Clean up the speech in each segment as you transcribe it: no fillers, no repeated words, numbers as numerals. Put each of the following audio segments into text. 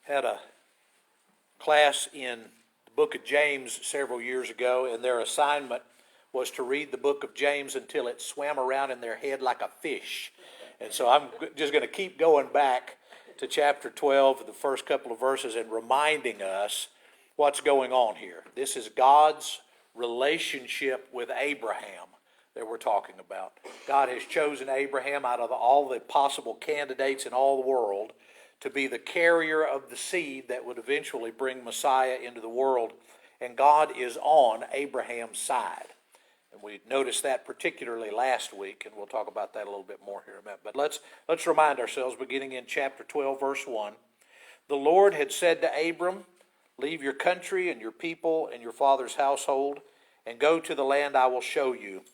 Had a class in the book of James several years ago, and their assignment was to read the book of James until it swam around in their head like a fish. And so I'm just going to keep going back to chapter 12, the first couple of verses, and reminding us what's going on here. This is God's relationship with Abraham that we're talking about. God has chosen Abraham out of all the possible candidates in all the world to be the carrier of the seed that would eventually bring Messiah into the world. And God is on Abraham's side. And we noticed that particularly last week, and we'll talk about that a little bit more here in a minute. But let's remind ourselves, beginning in chapter 12, verse 1. The Lord had said to Abram, "Leave your country and your people and your father's household, and go to the land I will show you.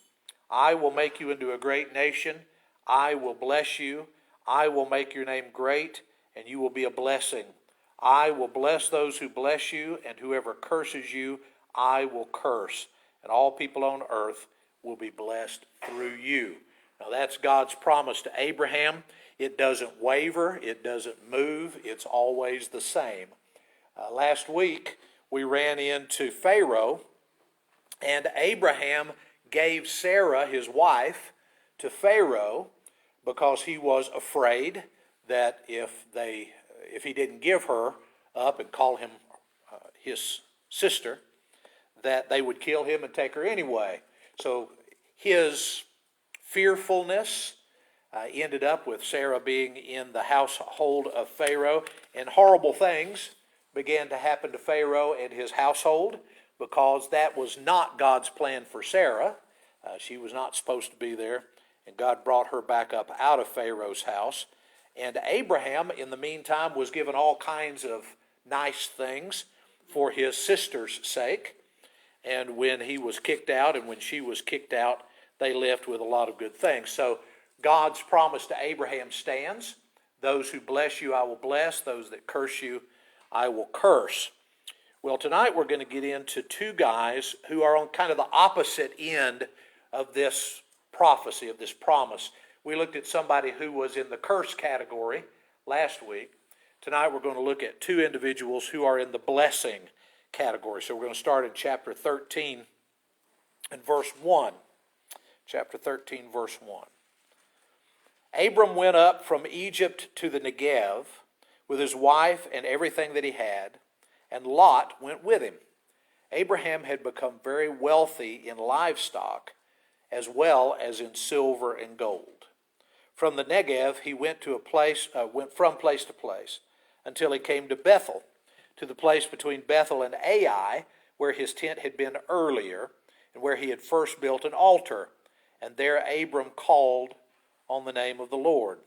I will make you into a great nation. I will bless you. I will make your name great, and you will be a blessing. I will bless those who bless you, and whoever curses you, I will curse. And all people on earth will be blessed through you." Now that's God's promise to Abraham. It doesn't waver. It doesn't move. It's always the same. Last week, we ran into Pharaoh, and Abraham gave Sarah, his wife, to Pharaoh because he was afraid that if he didn't give her up and call him his sister, that they would kill him and take her anyway. So his fearfulness ended up with Sarah being in the household of Pharaoh, and horrible things began to happen to Pharaoh and his household because that was not God's plan for Sarah. She was not supposed to be there, and God brought her back up out of Pharaoh's house. And Abraham, in the meantime, was given all kinds of nice things for his sister's sake. And when he was kicked out and when she was kicked out, they left with a lot of good things. So God's promise to Abraham stands. Those who bless you, I will bless. Those that curse you, I will curse. Well, tonight we're going to get into two guys who are on kind of the opposite end of this prophecy, of this promise. We looked at somebody who was in the curse category last week. Tonight we're going to look at two individuals who are in the blessing category. So we're going to start in chapter 13 and verse 1. Chapter 13, verse 1. Abram went up from Egypt to the Negev with his wife and everything that he had, and Lot went with him. Abraham had become very wealthy in livestock as well as in silver and gold. From the Negev he went from place to place until he came to Bethel, to the place between Bethel and Ai, where his tent had been earlier, and where he had first built an altar. And there Abram called on the name of the Lord.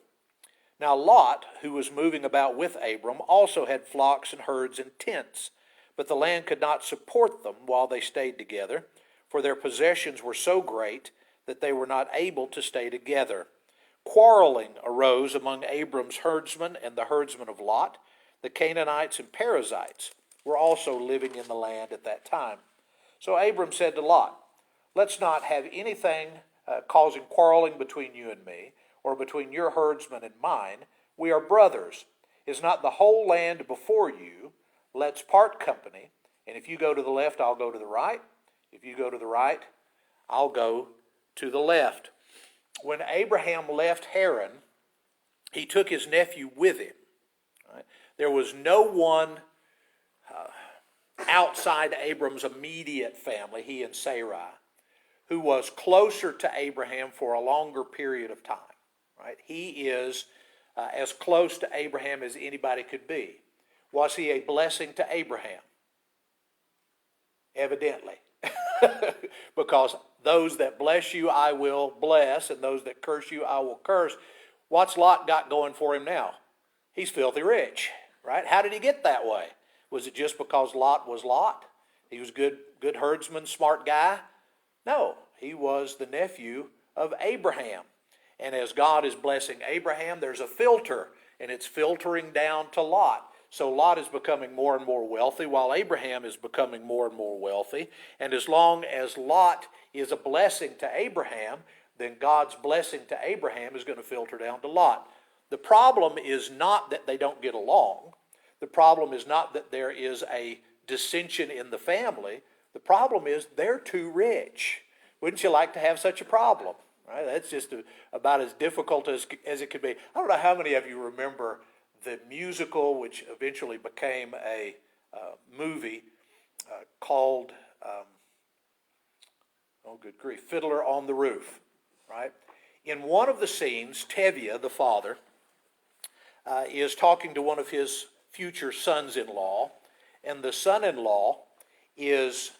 Now Lot, who was moving about with Abram, also had flocks and herds and tents, but the land could not support them while they stayed together, for their possessions were so great that they were not able to stay together. Quarreling arose among Abram's herdsmen and the herdsmen of Lot. The Canaanites and Perizzites were also living in the land at that time. So Abram said to Lot, "Let's not have anything causing quarreling between you and me, or between your herdsmen and mine. We are brothers. Is not the whole land before you? Let's part company. And if you go to the left, I'll go to the right. If you go to the right, I'll go to the left." When Abraham left Haran, he took his nephew with him. Right? There was no one outside Abram's immediate family, he and Sarai, who was closer to Abraham for a longer period of time. Right? He is as close to Abraham as anybody could be. Was he a blessing to Abraham? Evidently. Because those that bless you, I will bless, and those that curse you, I will curse. What's Lot got going for him now? He's filthy rich, right? How did he get that way? Was it just because Lot was Lot? He was good herdsman, smart guy? No, he was the nephew of Abraham. And as God is blessing Abraham, there's a filter, and it's filtering down to Lot. So Lot is becoming more and more wealthy, while Abraham is becoming more and more wealthy. And as long as Lot is a blessing to Abraham, then God's blessing to Abraham is going to filter down to Lot. The problem is not that they don't get along. The The problem is not that there is a dissension in the family. The problem is they're too rich. Wouldn't you like to have such a problem? Right? That's just about as difficult as it could be. I don't know how many of you remember the musical, which eventually became a movie called, oh good grief, Fiddler on the Roof, right? In one of the scenes, Tevye, the father, is talking to one of his future sons-in-law, and the son-in-law is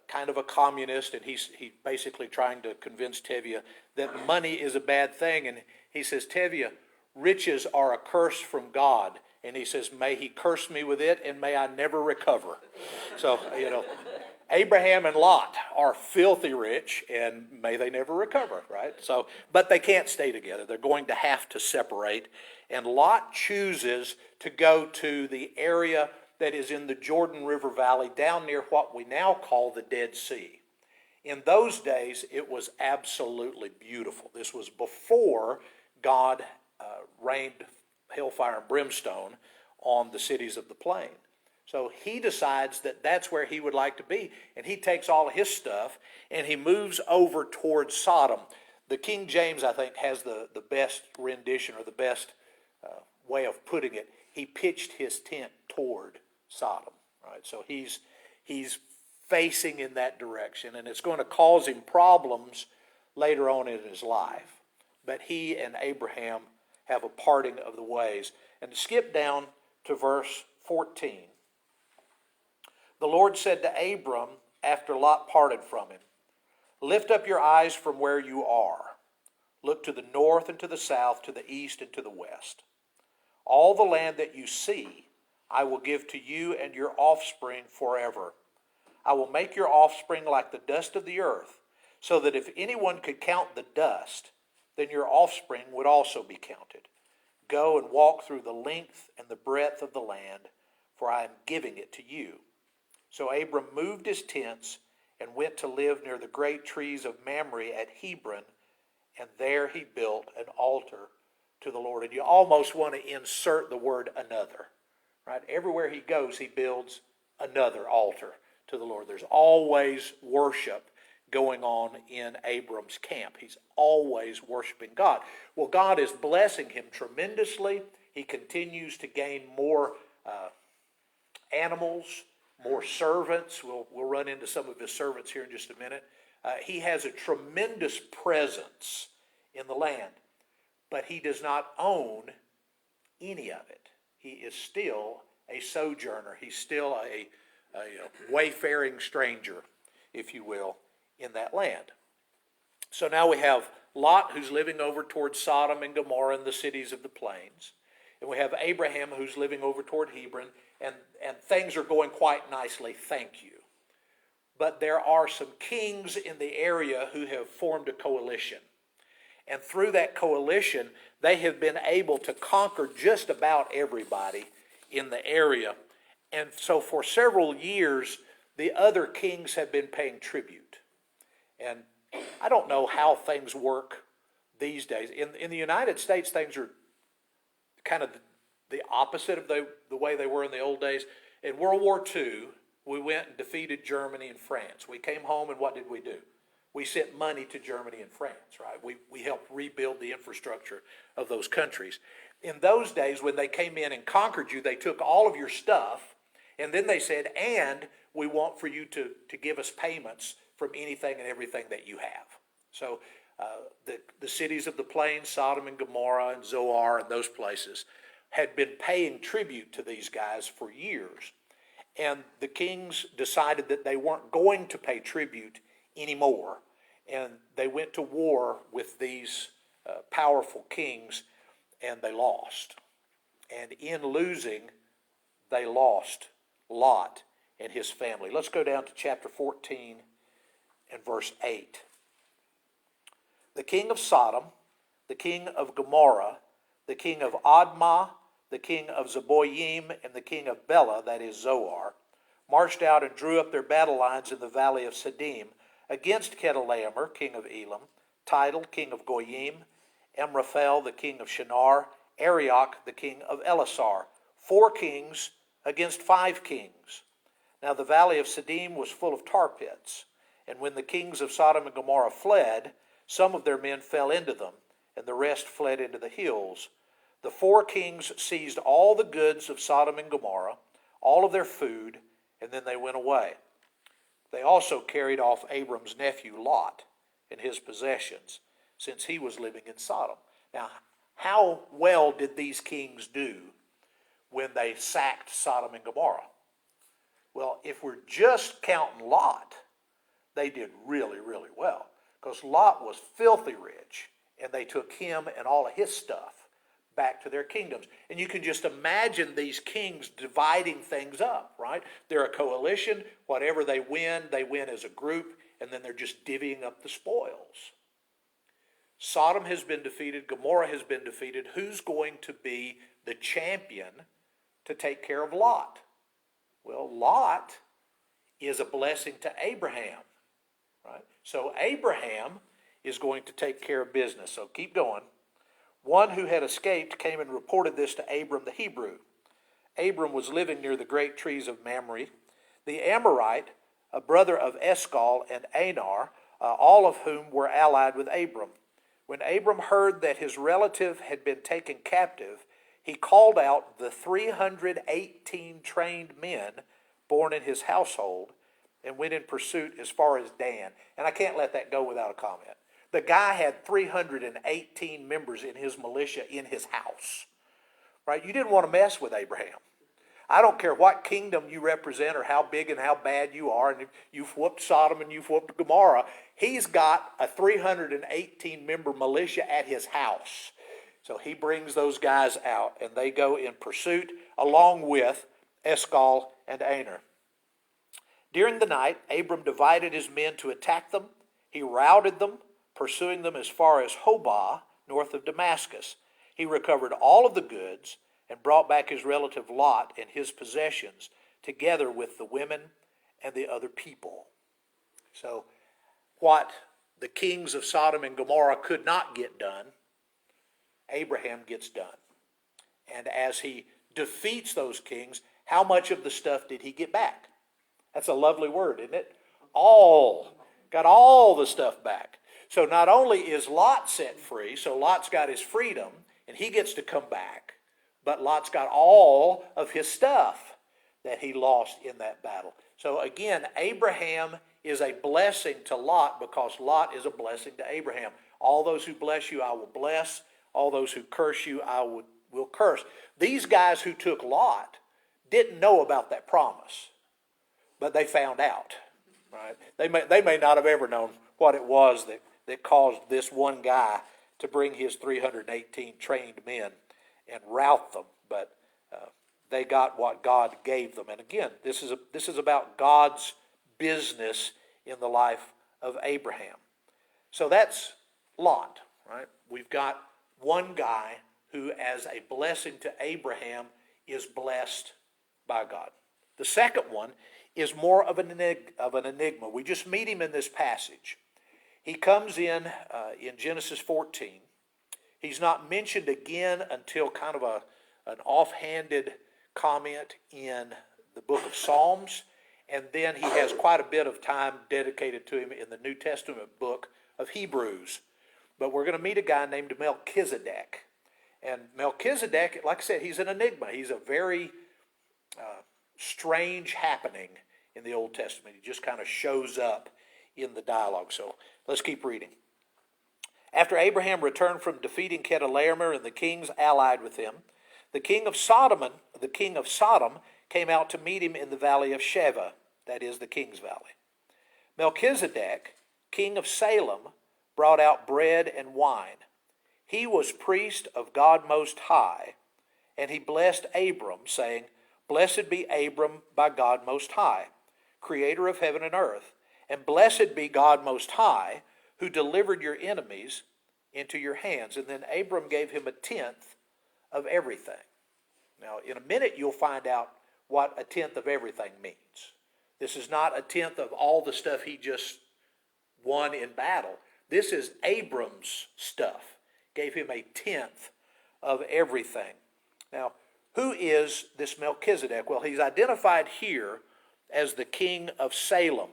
kind of a communist, and he's basically trying to convince Tevye that money is a bad thing. And he says, Tevye, riches are a curse from God. And he says, may he curse me with it, and may I never recover. So, Abraham and Lot are filthy rich, and may they never recover, right? So, but they can't stay together. They're going to have to separate. And Lot chooses to go to the area that is in the Jordan River Valley, down near what we now call the Dead Sea. In those days, it was absolutely beautiful. This was before God rained hellfire and brimstone on the cities of the plain. So he decides that that's where he would like to be, and he takes all of his stuff and he moves over towards Sodom. The King James, I think, has the best rendition, or the best way of putting it. He pitched his tent toward Sodom, right? So he's facing in that direction, and it's going to cause him problems later on in his life. But he and Abraham have a parting of the ways. And to skip down to verse 14, the Lord said to Abram after Lot parted from him, lift up your eyes from where you are. Look to the north and to the south, to the east and to the west. All the land that you see, I will give to you and your offspring forever. I will make your offspring like the dust of the earth, so that if anyone could count the dust, then your offspring would also be counted. Go and walk through the length and the breadth of the land, for I am giving it to you. So Abram moved his tents and went to live near the great trees of Mamre at Hebron, and there he built an altar to the Lord. And you almost want to insert the word another, right? Everywhere he goes, he builds another altar to the Lord. There's always worship going on in Abram's camp. He's always worshiping God. Well, God is blessing him tremendously. He continues to gain more animals, more servants. We'll run into some of his servants here in just a minute. He has a tremendous presence in the land, but he does not own any of it. He is still a sojourner. He's still a wayfaring stranger, if you will, in that land. So now we have Lot, who's living over towards Sodom and Gomorrah and the cities of the plains. And we have Abraham, who's living over toward Hebron. And things are going quite nicely, thank you. But there are some kings in the area who have formed a coalition. And through that coalition, they have been able to conquer just about everybody in the area. And so for several years, the other kings have been paying tribute. And I don't know how things work these days. In the United States, things are kind of the opposite of the way they were in the old days. In World War II, we went and defeated Germany and France. We came home, and what did we do? We sent money to Germany and France, right? We helped rebuild the infrastructure of those countries. In those days, when they came in and conquered you, they took all of your stuff, and then they said, and we want for you to give us payments from anything and everything that you have. So the cities of the plains, Sodom and Gomorrah and Zoar and those places, had been paying tribute to these guys for years. And the kings decided that they weren't going to pay tribute anymore. And they went to war with these powerful kings, and they lost. And in losing, they lost Lot and his family. Let's go down to chapter 14 and verse 8. The king of Sodom, the king of Gomorrah, the king of Admah, the king of Zeboyim, and the king of Bela, that is Zoar, marched out and drew up their battle lines in the valley of Siddim against Chedorlaomer, king of Elam, Tidal, king of Goyim, Amraphel, the king of Shinar, Arioch, the king of Elasar, 4 kings against 5 kings. Now the valley of Siddim was full of tar pits, and when the kings of Sodom and Gomorrah fled, some of their men fell into them, and the rest fled into the hills. The 4 kings seized all the goods of Sodom and Gomorrah, all of their food, and then they went away. They also carried off Abram's nephew Lot and his possessions, since he was living in Sodom. Now, how well did these kings do when they sacked Sodom and Gomorrah? Well, if we're just counting Lot, they did really, really well, because Lot was filthy rich, and they took him and all of his stuff back to their kingdoms. And you can just imagine these kings dividing things up, right? They're a coalition. Whatever they win as a group, and then they're just divvying up the spoils. Sodom has been defeated. Gomorrah has been defeated. Who's going to be the champion to take care of Lot? Well, Lot is a blessing to Abraham, right? So Abraham is going to take care of business. So keep going. One who had escaped came and reported this to Abram the Hebrew. Abram was living near the great trees of Mamre. The Amorite, a brother of Eshcol and Anar, all of whom were allied with Abram. When Abram heard that his relative had been taken captive, he called out the 318 trained men born in his household and went in pursuit as far as Dan. And I can't let that go without a comment. The guy had 318 members in his militia in his house, right? You didn't want to mess with Abraham. I don't care what kingdom you represent or how big and how bad you are, and if you've whooped Sodom and you've whooped Gomorrah, he's got a 318-member militia at his house. So he brings those guys out, and they go in pursuit along with Eshcol and Aner. During the night, Abram divided his men to attack them. He routed them, pursuing them as far as Hobah, north of Damascus. He recovered all of the goods and brought back his relative Lot and his possessions, together with the women and the other people. So what the kings of Sodom and Gomorrah could not get done, Abraham gets done. And as he defeats those kings, how much of the stuff did he get back? That's a lovely word, isn't it? All. Got all the stuff back. So not only is Lot set free, so Lot's got his freedom, and he gets to come back, but Lot's got all of his stuff that he lost in that battle. So again, Abraham is a blessing to Lot because Lot is a blessing to Abraham. All those who bless you, I will bless. All those who curse you, I will curse. These guys who took Lot didn't know about that promise, but they found out. Right? They may not have ever known what it was that caused this one guy to bring his 318 trained men and rout them, but they got what God gave them. And again, this is about God's business in the life of Abraham. So that's Lot, right? We've got one guy who, as a blessing to Abraham, is blessed by God. The second one is more of an enigma. We just meet him in this passage. He comes in Genesis 14. He's not mentioned again until kind of an offhanded comment in the book of Psalms, and then he has quite a bit of time dedicated to him in the New Testament book of Hebrews. But we're going to meet a guy named Melchizedek. And Melchizedek, like I said, he's an enigma. He's a very strange happening in the Old Testament. He just kind of shows up in the dialogue. So let's keep reading. After Abraham returned from defeating Chedorlaomer and the kings allied with him, the king of Sodom came out to meet him in the valley of Sheva, that is the king's valley. Melchizedek, king of Salem, brought out bread and wine. He was priest of God Most High, and he blessed Abram, saying, "Blessed be Abram by God Most High, creator of heaven and earth, and blessed be God Most High, who delivered your enemies into your hands." And then Abram gave him a tenth of everything. Now, in a minute, you'll find out what a tenth of everything means. This is not a tenth of all the stuff he just won in battle. This is Abram's stuff. Gave him a tenth of everything. Now, Who is this Melchizedek? Well, he's identified here as the king of Salem.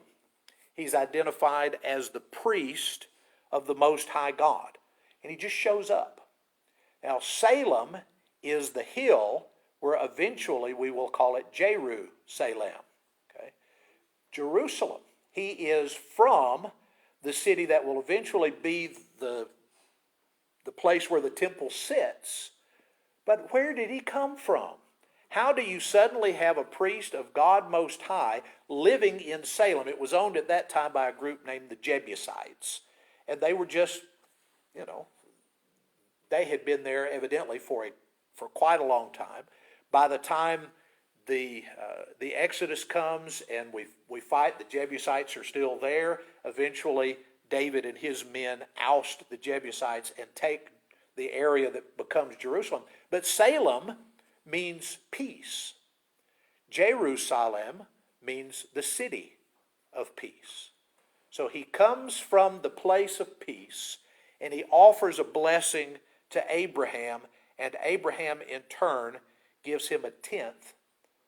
He's identified as the priest of the Most High God. And he just shows up. Now, Salem is the hill where eventually we will call it Jerusalem. Okay? Jerusalem. He is from the city that will eventually be the place where the temple sits. But where did he come from? How do you suddenly have a priest of God Most High living in Salem? It was owned at that time by a group named the Jebusites. And they were just, they had been there evidently for quite a long time. By the time the Exodus comes and we fight, the Jebusites are still there. Eventually, David and his men oust the Jebusites and take the area that becomes Jerusalem. But Salem means peace. Jerusalem means the city of peace. So he comes from the place of peace, and he offers a blessing to Abraham, and Abraham in turn gives him a tenth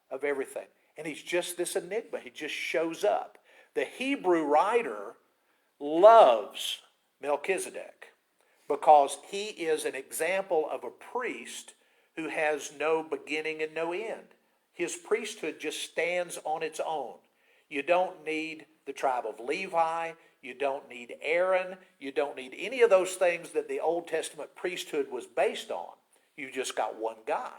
of everything. And he's just this enigma. He just shows up. The Hebrew writer loves Melchizedek because he is an example of a priest who has no beginning and no end. His priesthood just stands on its own. You don't need the tribe of Levi. You don't need Aaron. You don't need any of those things that the Old Testament priesthood was based on. You just got one guy.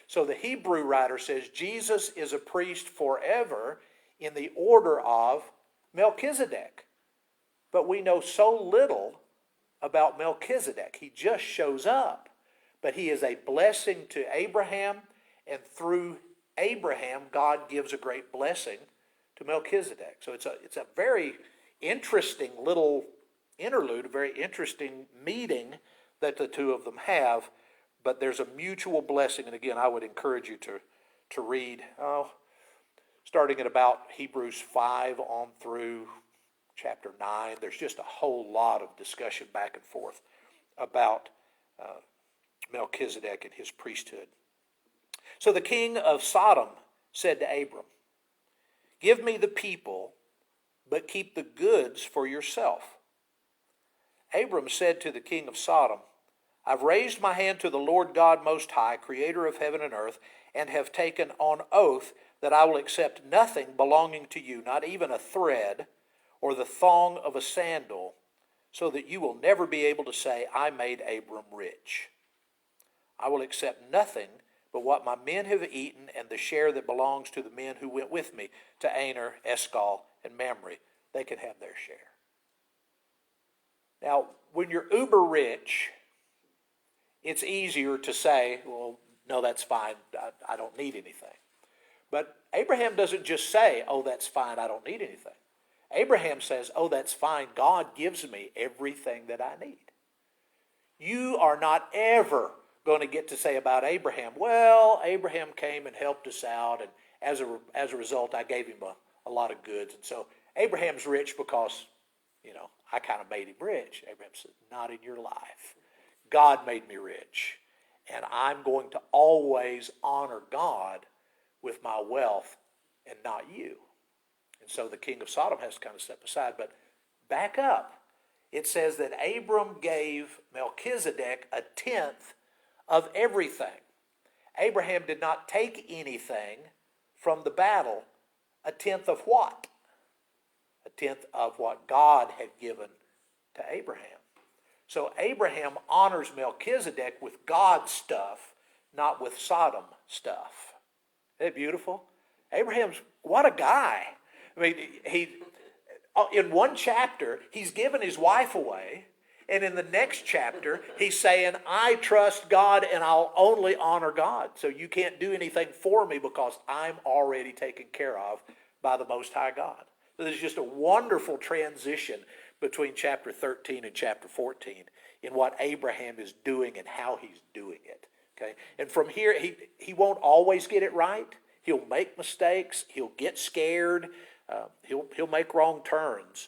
So the Hebrew writer says Jesus is a priest forever in the order of Melchizedek. But we know so little about Melchizedek. He just shows up. But he is a blessing to Abraham, and through Abraham, God gives a great blessing to Melchizedek. So it's a very interesting little interlude, a very interesting meeting that the two of them have. But there's a mutual blessing. And again, I would encourage you to read, starting at about Hebrews 5 on through chapter 9. There's just a whole lot of discussion back and forth about Melchizedek and his priesthood. So the king of Sodom said to Abram, "Give me the people, but keep the goods for yourself." Abram said to the king of Sodom, "I've raised my hand to the Lord God Most High, creator of heaven and earth, and have taken on oath that I will accept nothing belonging to you, not even a thread or the thong of a sandal, so that you will never be able to say, 'I made Abram rich.' I will accept nothing but what my men have eaten and the share that belongs to the men who went with me to Aner, Eshcol, and Mamre. They can have their share." Now, when you're uber rich, it's easier to say, well, no, that's fine. I don't need anything. But Abraham doesn't just say, oh, that's fine, I don't need anything. Abraham says, oh, that's fine, God gives me everything that I need. You are not ever going to get to say about Abraham, well, Abraham came and helped us out, and as a result, I gave him a lot of goods. And so Abraham's rich because, I kind of made him rich. Abraham said, not in your life. God made me rich, and I'm going to always honor God with my wealth and not you. And so the king of Sodom has to kind of step aside. But back up. It says that Abram gave Melchizedek a tenth of everything. Abraham did not take anything from the battle. A tenth of what? A tenth of what God had given to Abraham. So Abraham honors Melchizedek with God's stuff, not with Sodom stuff. Isn't that beautiful? Abraham's, what a guy. I mean, in one chapter, he's given his wife away. And in the next chapter, he's saying, I trust God and I'll only honor God. So you can't do anything for me because I'm already taken care of by the Most High God. So there's just a wonderful transition between chapter 13 and chapter 14 in what Abraham is doing and how he's doing it. Okay? And from here, he won't always get it right. He'll make mistakes. He'll get scared. He'll make wrong turns.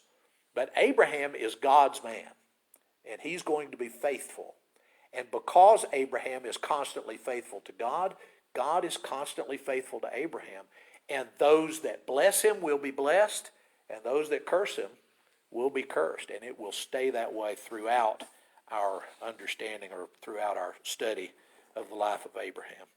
But Abraham is God's man. And he's going to be faithful. And because Abraham is constantly faithful to God, God is constantly faithful to Abraham. And those that bless him will be blessed, and those that curse him will be cursed. And it will stay that way throughout our understanding or throughout our study of the life of Abraham.